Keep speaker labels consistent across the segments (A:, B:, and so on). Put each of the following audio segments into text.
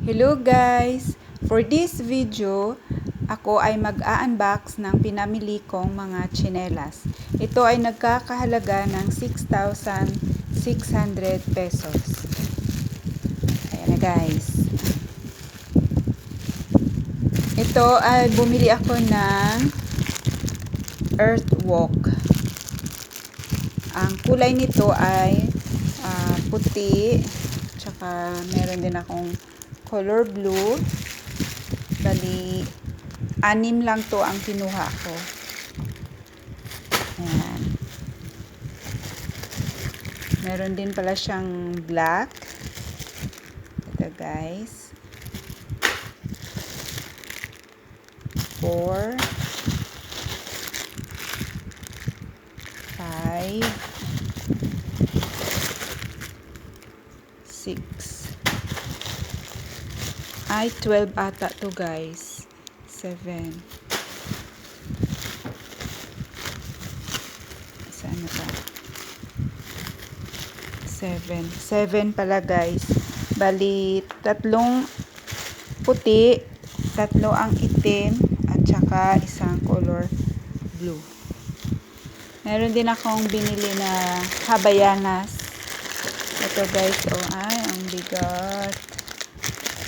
A: Hello guys! For this video, ako ay mag-a-unbox ng pinamili kong mga tsinelas. Ito ay nagkakahalaga ng 6,600 pesos. Ayan na guys. Ito ay bumili ako ng Earthwalk. Ang kulay nito ay puti, tsaka meron din akong color blue. Bali, 6 lang to ang kinuha ko. Ayan. Meron din pala siyang black. Ito guys. 4, 5, 6. Ay, 12 ata to guys. 7. Saan na pa? 7. 7 pala guys. Bali, 3 puti, 3 ang itim, at saka isang color blue. Meron din akong binili na habayanas. Ito guys, oh ay, ang bigat.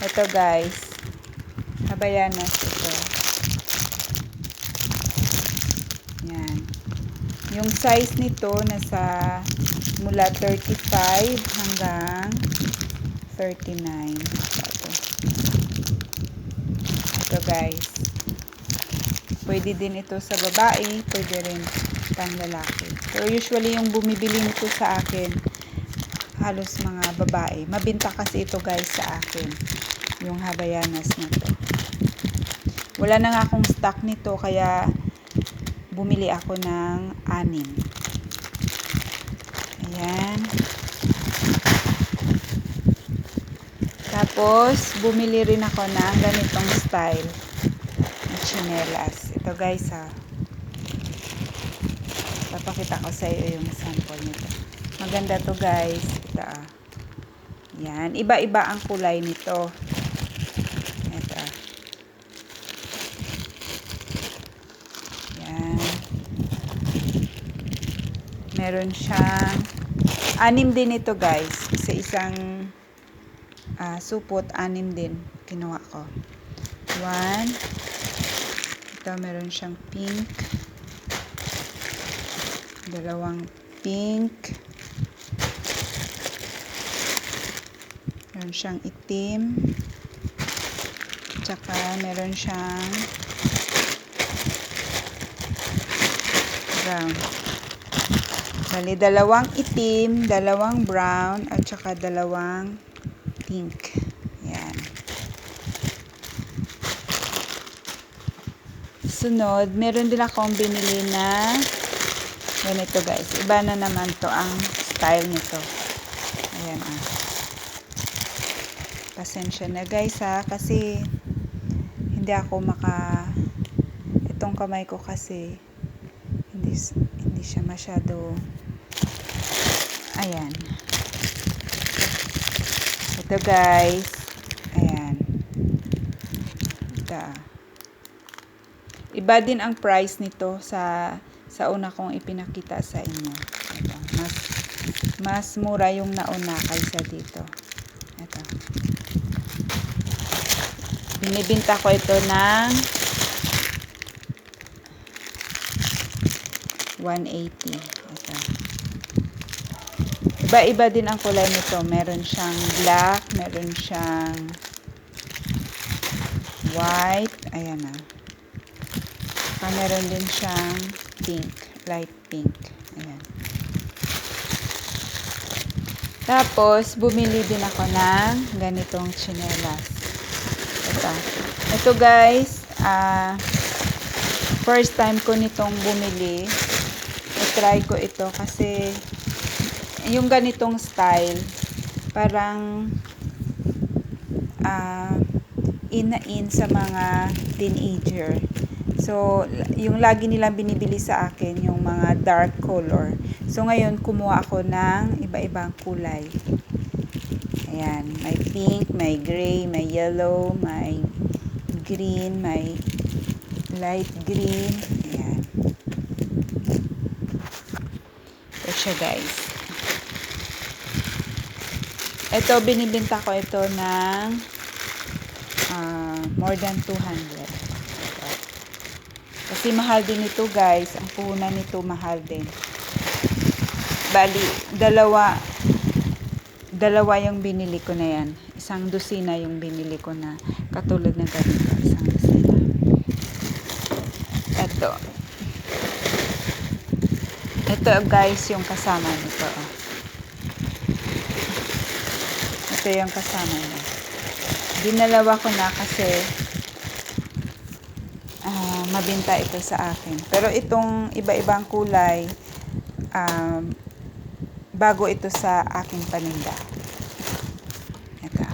A: Ito guys, habayanas ito. Yan. Yung size nito nasa mula 35 hanggang 39. Ito guys. Pwede din ito sa babae, pwede rin pang lalaki. Pero usually yung bumibili nito sa akin, halos mga babae. Mabinta kasi ito guys sa akin. Yung habayanas na to. Wala na nga akong stock nito, kaya bumili ako ng 6. Ayan. Tapos, bumili rin ako ng ganitong style na tsinelas. Ito guys ha. Papakita ko sa iyo yung sample nito. Maganda to guys. Ito ah. Yan. Iba-iba ang kulay nito. Ito. Yan. Meron siyang 6 din ito guys. Isa-isang supot, 6 din. Kinuha ko. 1. Ito meron siyang pink. 2 pink. Meron siyang itim. Tsaka meron siyang brown. Bali, 2 itim, 2 brown, at saka 2 pink. Yan. Sunod, meron din akong binili na ganito guys. Iba na naman to ang style nito. Ayan ah. Pasensya na guys ha, kasi hindi ako itong kamay ko kasi hindi siya masyado. Ayan. Ito guys. Ayan. Ito. Iba din ang price nito sa una kong ipinakita sa inyo. Ito. Mas mura yung nauna kaysa dito. Ito. Binibinta ko ito ng 180. Ito. Iba-iba din ang kulay nito. Meron siyang black, meron siyang white. Ayan na. Meron din siyang pink, light pink. Ayan. Tapos, bumili din ako ng ganitong tsinelas. Ito guys, first time ko nitong bumili. I-try ko ito kasi yung ganitong style, parang in na in sa mga teenager. So, yung lagi nilang binibili sa akin, yung mga dark color. So, ngayon, kumuha ako ng iba-ibang kulay. Ayan, may pink, may gray, may yellow, may green, may light green. Ayan. Ito siya, guys. Ito, binibenta ko ito ng more than 200. Kasi mahal din ito, guys. Ang puhunan nito mahal din. Bali, dalawa yung binili ko na yan. Isang dosina yung binili ko na katulad ng ganito. Isang dosina. Ito guys, yung kasama nito. Ito yung kasama niya. Dinalawa ko na kasi mabenta ito sa akin. Pero itong iba-ibang kulay, bago ito sa aking paninda. Ito.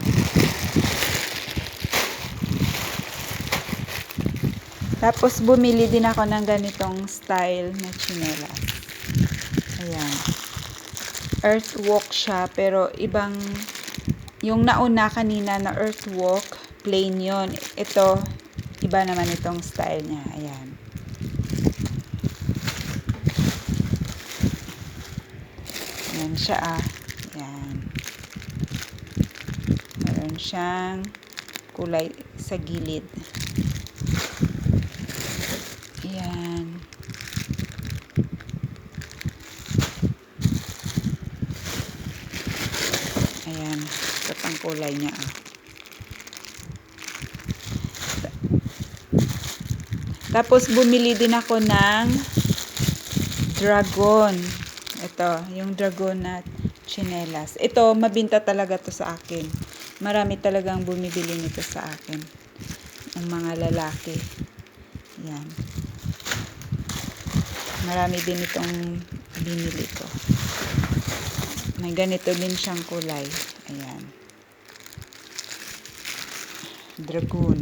A: Tapos bumili din ako ng ganitong style na tsinelas. Ayan. Earthwalk siya, pero ibang, yung nauna kanina na earthwalk, plain yon. Ito, iba naman itong style niya. Ayan. Ayan siya Ayan. Meron siyang kulay sa gilid. Ayan. Ayan. Ito pang kulay niya. Tapos bumili din ako ng dragon. Ito, yung dragon na tsinelas. Ito, mabinta talaga to sa akin. Marami talagang bumibili nito sa akin. Ang mga lalaki. Yan. Marami din itong binili ko. May ganito din siyang kulay. Ayan. Dragon.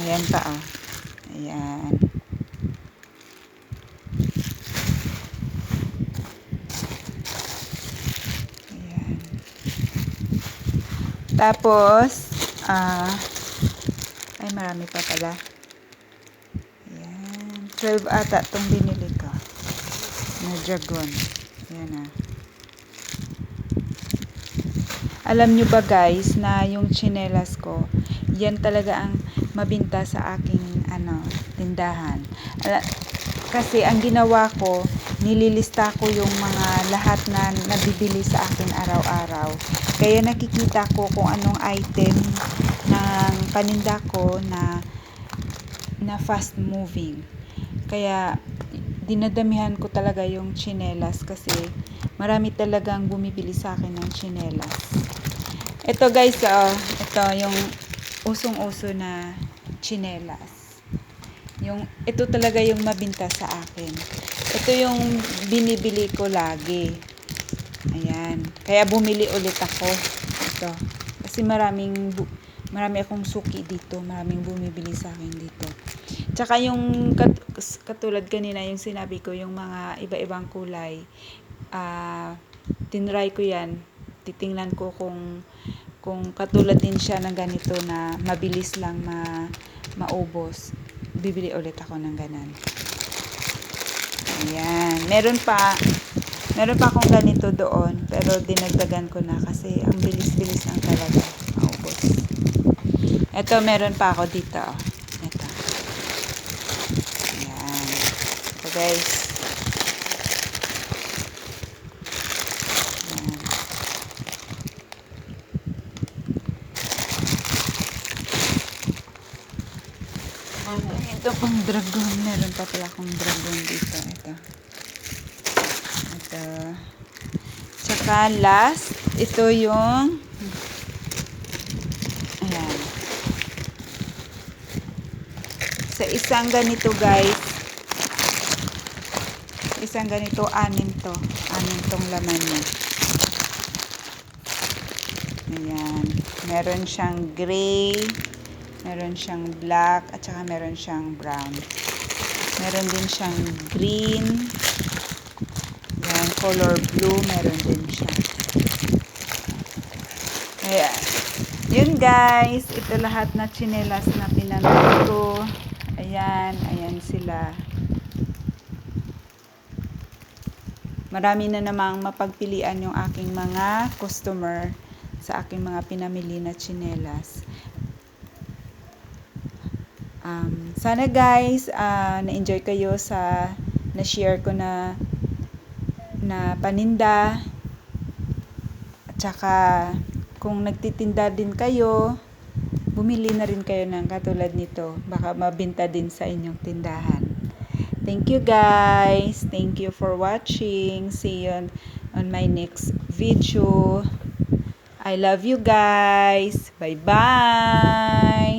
A: Ayan pa Ayan. Ayan. Tapos, ay marami pa pala. Ayan. 12 ata itong binili ko. Na dragon. Ayan Alam nyo ba guys, na yung tsinelas ko, yan talaga ang mabinta sa aking tindahan. Kasi ang ginawa ko, nililista ko yung mga lahat na nabibili sa akin araw-araw. Kaya nakikita ko kung anong item ng paninda ko na fast moving. Kaya dinadamihan ko talaga yung tsinelas kasi marami talagang bumibili sa akin ng tsinelas. Ito guys, ito yung usong-uso na tsinelas. Ito talaga yung mabinta sa akin. Ito yung binibili ko lagi. Ayan. Kaya bumili ulit ako. Ito. Kasi marami akong suki dito. Maraming bumibili sa akin dito. Tsaka yung katulad kanina yung sinabi ko, yung mga iba-ibang kulay. Tinry ko yan. Titingnan ko kung katulad din siya ng ganito na mabilis lang maubos. Bibili ulit ako ng ganan. Ayan. Meron pa akong ganito doon, pero dinagdagan ko na kasi ang bilis-bilis lang talaga maubos. Ito, meron pa ako dito. Ito. Ayan. Ito guys. Ito pang dragon. Meron pa pala akong dragon dito. Ito. Tsaka last, ito yung ayan. Sa isang ganito guys, anim tong laman niya. Ayan. Meron siyang gray, meron siyang black, at saka meron siyang brown. Meron din siyang green. Yan, color blue, meron din siya. Ayan. Yun guys, ito lahat na tsinelas na pinamili ko. Ayan, ayan sila. Marami na namang mapagpilian yung aking mga customer sa aking mga pinamili na tsinelas. Sana guys, na-enjoy kayo sa na-share ko na paninda. At saka, kung nagtitinda din kayo, bumili na rin kayo ng katulad nito. Baka mabenta din sa inyong tindahan. Thank you guys. Thank you for watching. See you on my next video. I love you guys. Bye-bye.